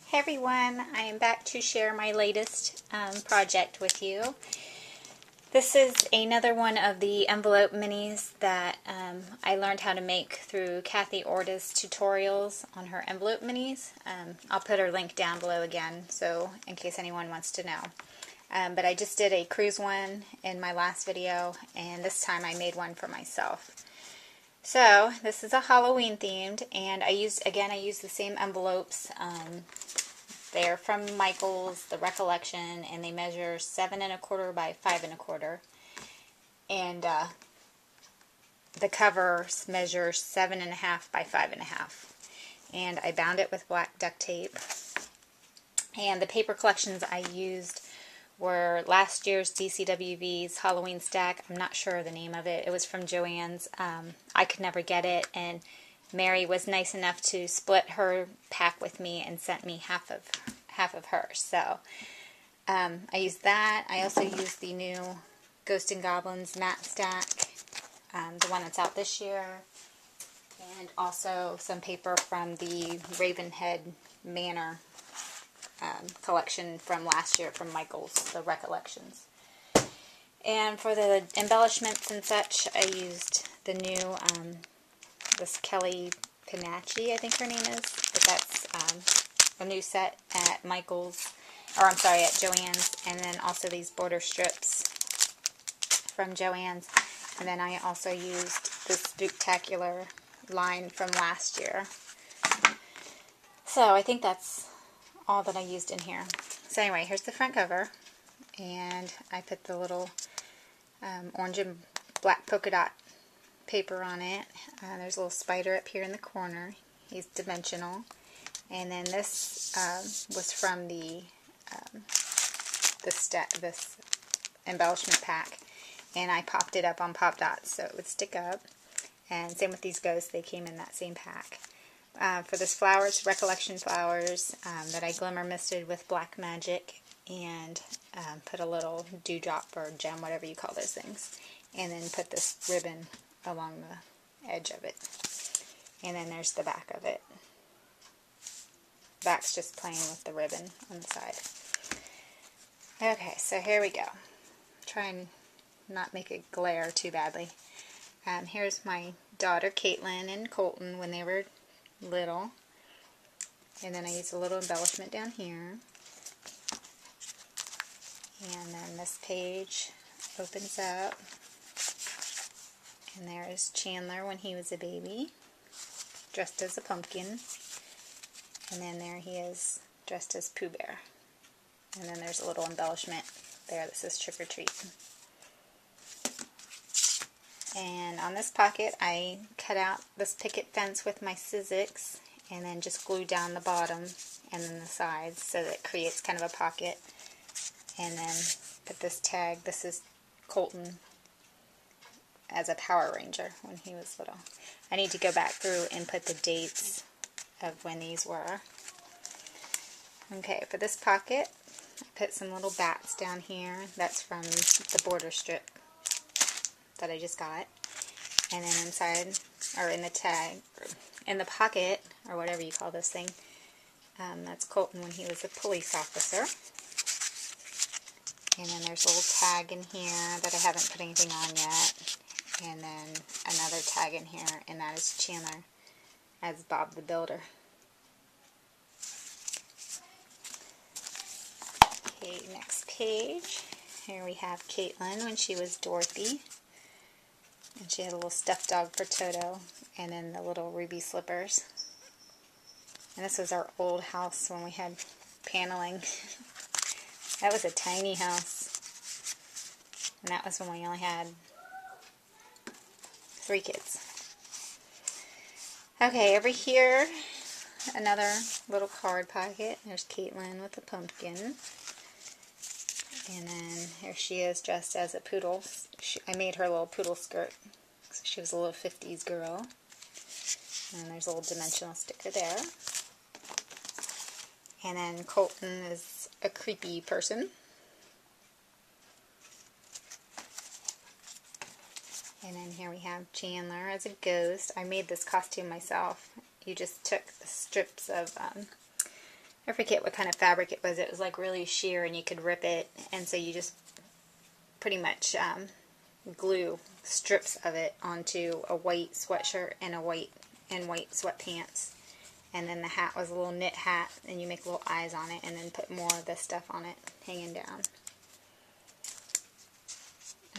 Hey everyone, I am back to share my latest project with you. This is another one of the envelope minis that I learned how to make through Kathyorta's tutorials on her envelope minis. I'll put her link down below again, so in case anyone wants to know. But I just did a cruise one in my last video, and this time I made one for myself. So this is a Halloween themed, and I used the same envelopes. They're from Michael's, the Recollection, and they measure 7 1/4 by 5 1/4. And the covers measure 7 1/2 by 5 1/2. And I bound it with black duct tape. And the paper collections I used were last year's DCWV's Halloween stack. I'm not sure of the name of it. It was from Joann's. I could never get it, and Mary was nice enough to split her pack with me and sent me half of hers. So I used that. I also used the new Ghost and Goblins matte stack, the one that's out this year, and also some paper from the Ravenhead Manor collection from last year from Michael's, the Recollections. And for the embellishments and such, I used the new this Kelly Pinachi, I think her name is, but that's a new set at Michael's, or I'm sorry, at Joann's, and then also these border strips from Joann's, and then I also used this Spooktacular line from last year. So I think that's all that I used in here. So anyway, here's the front cover, and I put the little orange and black polka dot paper on it. There's a little spider up here in the corner. He's dimensional. And then this was from the this embellishment pack, and I popped it up on Pop Dots so it would stick up. And same with these ghosts, they came in that same pack. For this flowers, Recollection flowers that I glimmer misted with Black Magic, and put a little dewdrop or gem, whatever you call those things, and then put this ribbon along the edge of it. And then there's the back of it. Back's just plain with the ribbon on the side. Okay, so here we go. Try and not make it glare too badly. Here's my daughter Caitlin and Colton when they were little. And then I used a little embellishment down here. And then this page opens up. And there is Chandler when he was a baby, dressed as a pumpkin. And then there he is, dressed as Pooh Bear. And then there's a little embellishment there that says Trick or Treat. And on this pocket, I cut out this picket fence with my Sizzix, and then just glued down the bottom and then the sides so that it creates kind of a pocket. And then put this tag. This is Colton as a Power Ranger when he was little. I need to go back through and put the dates of when these were. Okay, for this pocket, I put some little bats down here. That's from the border strip that I just got. And then inside, or in the tag, or in the pocket, or whatever you call this thing, that's Colton when he was a police officer. And then there's a little tag in here that I haven't put anything on yet. And then another tag in here, and that is Chandler as Bob the Builder. Okay, next page. Here we have Caitlin when she was Dorothy. And she had a little stuffed dog for Toto, and then the little ruby slippers. And this was our old house when we had paneling. That was a tiny house. And that was when we only had 3 kids. Okay, over here, another little card pocket. There's Caitlin with the pumpkin. And then here she is dressed as a poodle. I made her a little poodle skirt. So she was a little 50s girl. And there's a little dimensional sticker there. And then Colton is a creepy person. And then here we have Chandler as a ghost. I made this costume myself. You just took the strips of I forget what kind of fabric it was. It was like really sheer and you could rip it, and so you just pretty much glue strips of it onto a white sweatshirt and white sweatpants. And then the hat was a little knit hat, and you make little eyes on it and then put more of this stuff on it hanging down.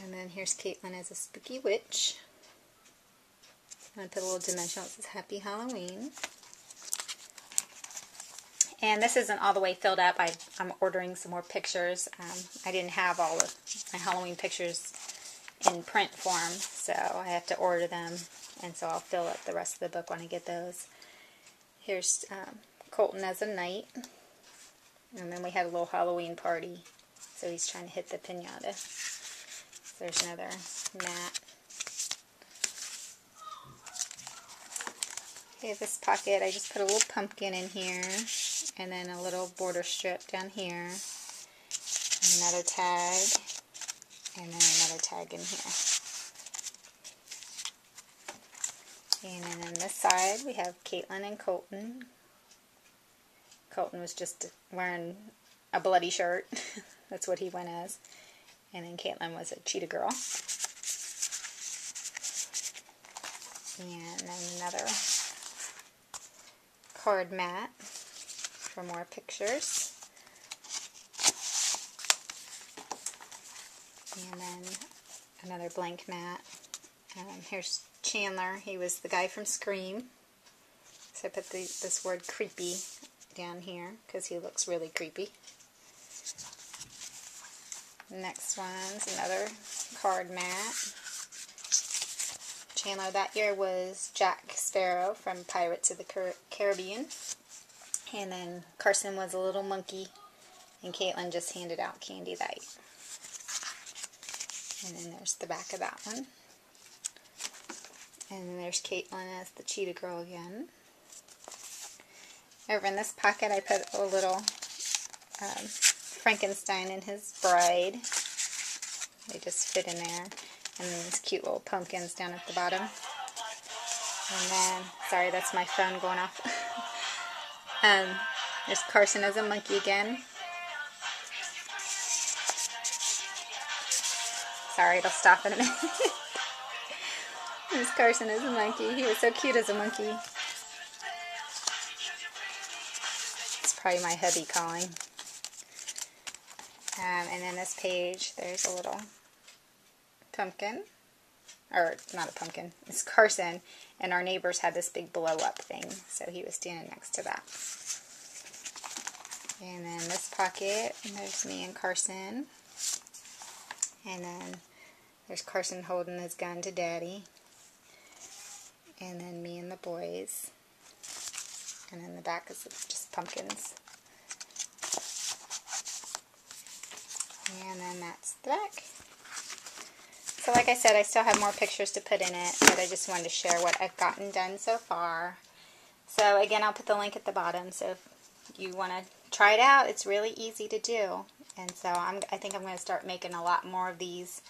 And then here's Caitlin as a spooky witch. I'm going to put a little dimensional. It says Happy Halloween. And this isn't all the way filled up. I'm ordering some more pictures. I didn't have all of my Halloween pictures in print form, so I have to order them. And so I'll fill up the rest of the book when I get those. Here's Colton as a knight. And then we had a little Halloween party. So he's trying to hit the piñata. So there's another mat. Okay, this pocket, I just put a little pumpkin in here. And then a little border strip down here. Another tag. And then another tag in here. And then on this side, we have Caitlin and Colton. Colton was just wearing a bloody shirt. That's what he went as. And then Caitlin was a cheetah girl. And then another card mat for more pictures. And then another blank mat. Here's Chandler. He was the guy from Scream. So I put this word creepy down here because he looks really creepy. Next one's another card mat. Chandler that year was Jack Sparrow from Pirates of the Caribbean. And then Carson was a little monkey. And Caitlin just handed out candy that year. And then there's the back of that one. And then there's Caitlin as the cheetah girl again. Over in this pocket I put a little Frankenstein and his bride. They just fit in there. And then these cute little pumpkins down at the bottom. And then, sorry, that's my phone going off. There's Carson as a monkey again. Sorry, it'll stop in a minute. There's Carson as a monkey. He was so cute as a monkey. It's probably my hubby calling. And then this page, there's a little pumpkin. Or, not a pumpkin. It's Carson. And our neighbors had this big blow-up thing. So he was standing next to that. And then this pocket, and there's me and Carson. And then there's Carson holding his gun to Daddy. And then me and the boys. And then the back is just pumpkins. And then that's the back. So like I said, I still have more pictures to put in it, but I just wanted to share what I've gotten done so far. So again, I'll put the link at the bottom, so if you want to try it out, it's really easy to do. And so I think I'm going to start making a lot more of these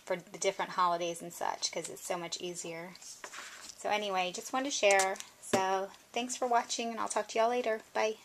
for the different holidays and such, because it's so much easier. So anyway, just wanted to share. So thanks for watching, and I'll talk to y'all later. Bye.